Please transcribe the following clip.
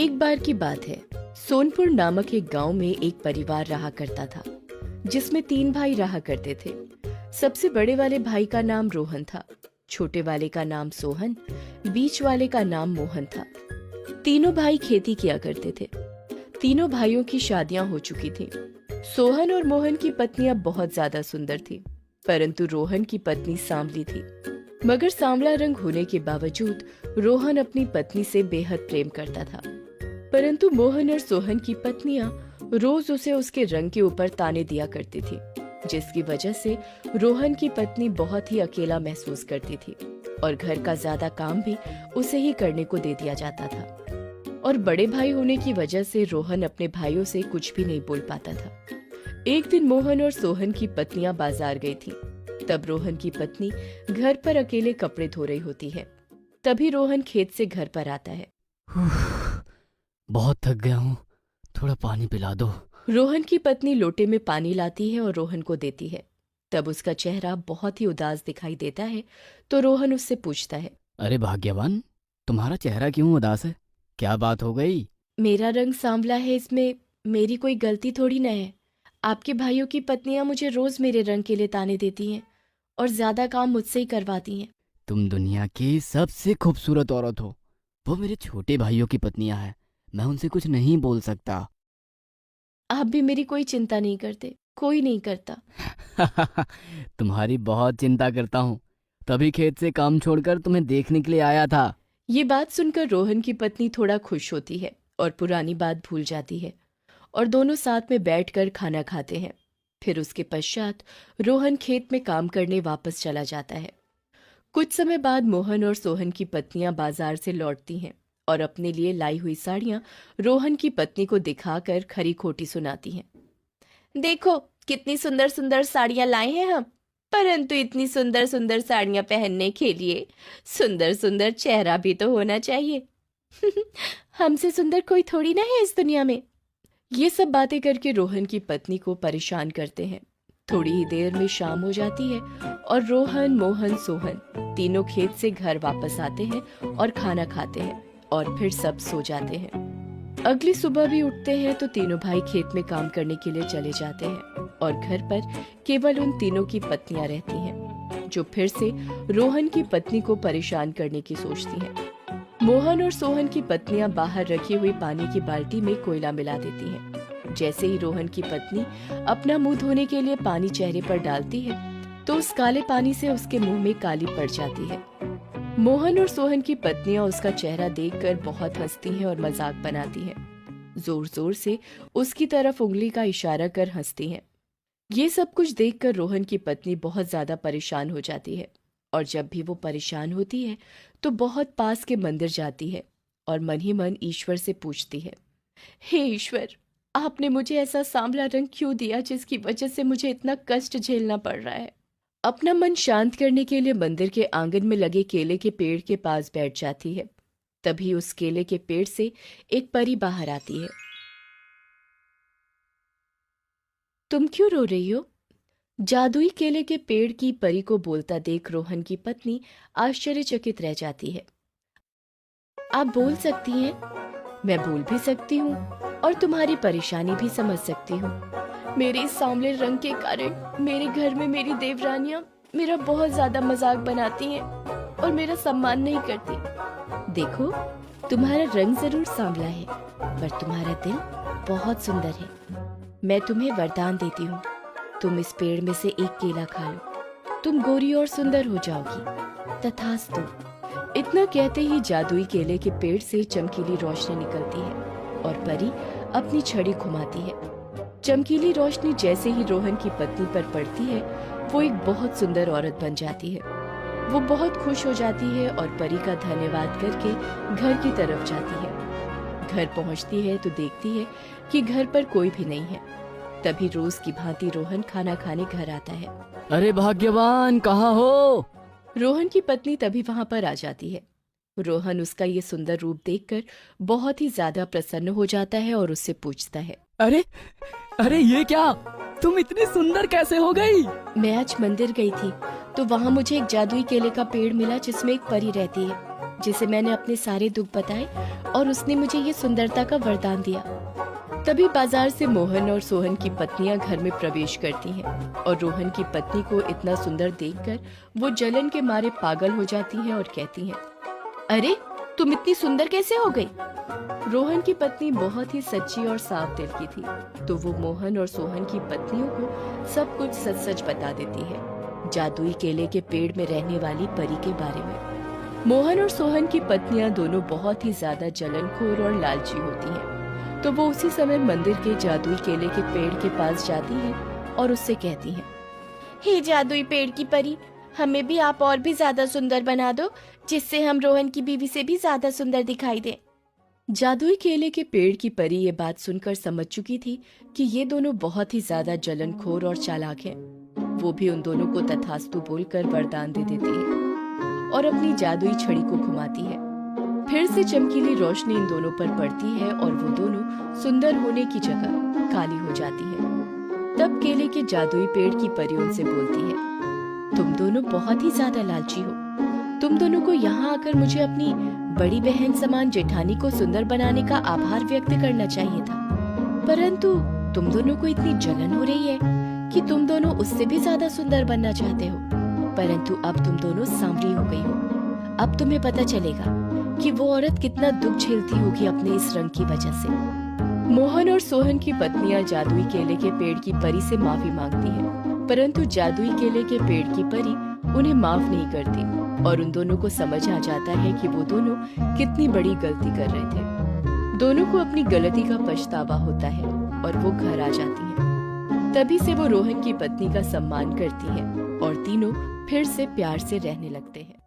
एक बार की बात है। सोनपुर नामक एक गांव में एक परिवार रहा करता था, जिसमें 3 भाई रहा करते थे। सबसे बड़े वाले भाई का नाम रोहन था, छोटे वाले का नाम सोहन, बीच वाले का नाम मोहन था। तीनों भाई खेती किया करते थे। तीनों भाइयों की शादियां हो चुकी थीं। सोहन और मोहन की पत्नियां बहुत ज्यादा सुंदर थी, परंतु रोहन की पत्नी सांवली थी। मगर सांवला रंग होने के बावजूद रोहन अपनी पत्नी से बेहद प्रेम करता था। परंतु मोहन और सोहन की पत्नियां रोज उसे उसके रंग के ऊपर ताने दिया करती थी, जिसकी वजह से रोहन की पत्नी बहुत ही अकेला महसूस करती थी और घर का ज्यादा काम भी उसे ही करने को दे दिया जाता था। और बड़े भाई होने की वजह से रोहन अपने भाइयों से कुछ भी नहीं बोल पाता था। एक दिन मोहन और सोहन की पत्नियां बाजार गई थीं। तब रोहन की पत्नी घर पर अकेले कपड़े धो रही होती है। तभी रोहन खेत से घर पर आता है। बहुत थक गया हूँ, थोड़ा पानी पिला दो। रोहन की पत्नी लोटे में पानी लाती है और रोहन को देती है। तब उसका चेहरा बहुत ही उदास दिखाई देता है, तो रोहन उससे पूछता है, अरे भाग्यवान, तुम्हारा चेहरा क्यों उदास है? क्या बात हो गई? मेरा रंग सांवला है, इसमें मेरी कोई गलती थोड़ी न है। आपके भाइयों की पत्नियां मुझे रोज मेरे रंग के लिए ताने देती हैं और ज्यादा काम मुझसे ही करवाती हैं। तुम दुनिया की सबसे खूबसूरत औरत हो। वो मेरे छोटे भाइयों की पत्नियां हैं, मैं उनसे कुछ नहीं बोल सकता। आप भी मेरी कोई चिंता नहीं करते, कोई नहीं करता। तुम्हारी बहुत चिंता करता हूँ, तभी खेत से काम छोड़कर तुम्हें देखने के लिए आया था। ये बात सुनकर रोहन की पत्नी थोड़ा खुश होती है और पुरानी बात भूल जाती है और दोनों साथ में बैठकर खाना खाते हैं। फिर उसके पश्चात रोहन खेत में काम करने वापस चला जाता है। कुछ समय बाद मोहन और सोहन की पत्नियां बाजार से लौटती हैं और अपने लिए लाई हुई साड़ियां रोहन की पत्नी को दिखाकर खरी खोटी सुनाती हैं। देखो कितनी सुंदर सुंदर साड़ियां लाए हैं हम, परंतु इतनी सुंदर सुंदर साड़ियां पहनने के लिए सुंदर सुंदर चेहरा भी तो होना चाहिए। हमसे सुंदर कोई थोड़ी ना है इस दुनिया में। ये सब बातें करके रोहन की पत्नी को परेशान करते हैं। थोड़ी ही देर में शाम हो जाती है और रोहन, मोहन, सोहन तीनों खेत से घर वापस आते हैं और खाना खाते हैं और फिर सब सो जाते हैं। अगली सुबह भी उठते हैं तो तीनों भाई खेत में काम करने के लिए चले जाते हैं और घर पर केवल उन तीनों की पत्नियां रहती हैं, जो फिर से रोहन की पत्नी को परेशान करने की सोचती हैं। मोहन और सोहन की पत्नियां बाहर रखी हुई पानी की बाल्टी में कोयला मिला देती हैं। जैसे ही रोहन की पत्नी अपना मुंह धोने के लिए पानी चेहरे पर डालती है, तो उस काले पानी से उसके मुंह में काली पड़ जाती है। मोहन और सोहन की पत्नियां उसका चेहरा देखकर बहुत हंसती हैं और मजाक बनाती हैं। जोर जोर से उसकी तरफ उंगली का इशारा कर हंसती हैं। ये सब कुछ देखकर रोहन की पत्नी बहुत ज्यादा परेशान हो जाती है और जब भी वो परेशान होती है तो बहुत पास के मंदिर जाती है और मन ही मन ईश्वर से पूछती है, हे ईश्वर, आपने मुझे ऐसा सांवला रंग क्यों दिया जिसकी वजह से मुझे इतना कष्ट झेलना पड़ रहा है। अपना मन शांत करने के लिए मंदिर के आंगन में लगे केले के पेड़ के पास बैठ जाती है। तभी उस केले के पेड़ से एक परी बाहर आती है। तुम क्यों रो रही हो? जादुई केले के पेड़ की परी को बोलता देख रोहन की पत्नी आश्चर्यचकित रह जाती है। आप बोल सकती हैं, मैं बोल भी सकती हूँ और तुम्हारी परेशानी भी समझ सकती हूँ। मेरे इस सांवले रंग के कारण मेरे घर में मेरी देवरानियां मेरा बहुत ज्यादा मजाक बनाती हैं और मेरा सम्मान नहीं करती। देखो, तुम्हारा रंग जरूर सांवला है, पर तुम्हारा दिल बहुत सुंदर है। मैं तुम्हें वरदान देती हूँ, तुम इस पेड़ में से एक केला खा लो, तुम गोरी और सुंदर हो जाओगी। तथास्तु। इतना कहते ही जादुई केले के पेड़ से चमकीली रोशनी निकलती है और परी अपनी छड़ी घुमाती है। चमकीली रोशनी जैसे ही रोहन की पत्नी पर पड़ती है, वो एक बहुत सुंदर औरत बन जाती है। वो बहुत खुश हो जाती है और परी का धन्यवाद करके घर की तरफ जाती है। घर पहुंचती है तो देखती है कि घर पर कोई भी नहीं है। तभी रोज की भांति रोहन खाना खाने घर आता है। अरे भाग्यवान, कहाँ हो? रोहन की पत्नी तभी वहां पर आ जाती है। रोहन उसका ये सुंदर रूप देखकर बहुत ही ज्यादा प्रसन्न हो जाता है और उससे पूछता है, अरे अरे ये क्या, तुम इतनी सुंदर कैसे हो गई? मैं आज मंदिर गई थी तो वहाँ मुझे एक जादुई केले का पेड़ मिला जिसमें एक परी रहती है। जिसे मैंने अपने सारे दुख बताए और उसने मुझे ये सुंदरता का वरदान दिया। तभी बाजार से मोहन और सोहन की पत्नियां घर में प्रवेश करती हैं और रोहन की पत्नी को इतना सुंदर देखकर वो जलन के मारे पागल हो जाती हैं और कहती हैं, अरे तुम इतनी सुंदर कैसे हो गई? रोहन की पत्नी बहुत ही सच्ची और साफ दिल की थी, तो वो मोहन और सोहन की पत्नियों को सब कुछ सच सच बता देती है, जादुई केले के पेड़ में रहने वाली परी के बारे में। मोहन और सोहन की पत्नियां दोनों बहुत ही ज्यादा जलनखोर और लालची होती हैं, तो वो उसी समय मंदिर के जादुई केले के पेड़ के पास जाती हैं और उससे कहती हैं, हे जादुई पेड़ की परी, हमें भी आप और भी ज्यादा सुंदर बना दो, जिससे हम रोहन की बीवी से भी ज्यादा सुंदर दिखाई दे। जादुई केले के पेड़ की परी ये बात सुनकर समझ चुकी थी कि ये दोनों बहुत ही ज्यादा जलनखोर और चालाक हैं। वो भी उन दोनों को तथास्तु बोलकर वरदान दे देती है और अपनी जादुई छड़ी को घुमाती है। फिर से चमकीली रोशनी इन दोनों पर पड़ती है और वो दोनों सुंदर होने की जगह काली हो जाती है। तब केले के जादुई पेड़ की परी उनसे बोलती है, तुम दोनों बहुत ही ज्यादा लालची हो। तुम दोनों को यहाँ आकर मुझे अपनी बड़ी बहन समान जेठानी को सुंदर बनाने का आभार व्यक्त करना चाहिए था, परंतु तुम दोनों को इतनी जलन हो रही है कि तुम दोनों उससे भी ज्यादा सुंदर बनना चाहते हो, परंतु अब तुम दोनों सांवरी हो गई हो। अब तुम्हें पता चलेगा कि वो औरत कितना दुख झेलती होगी अपने इस रंग की वजह से। मोहन और सोहन की पत्नियां जादुई केले के पेड़ की परी से माफी मांगती हैं, परंतु जादुई केले के पेड़ की परी उन्हें माफ नहीं करती और उन दोनों को समझ आ जाता है कि वो दोनों कितनी बड़ी गलती कर रहे थे। दोनों को अपनी गलती का पछतावा होता है और वो घर आ जाती हैं। तभी से वो रोहन की पत्नी का सम्मान करती हैं और तीनों फिर से प्यार से रहने लगते हैं।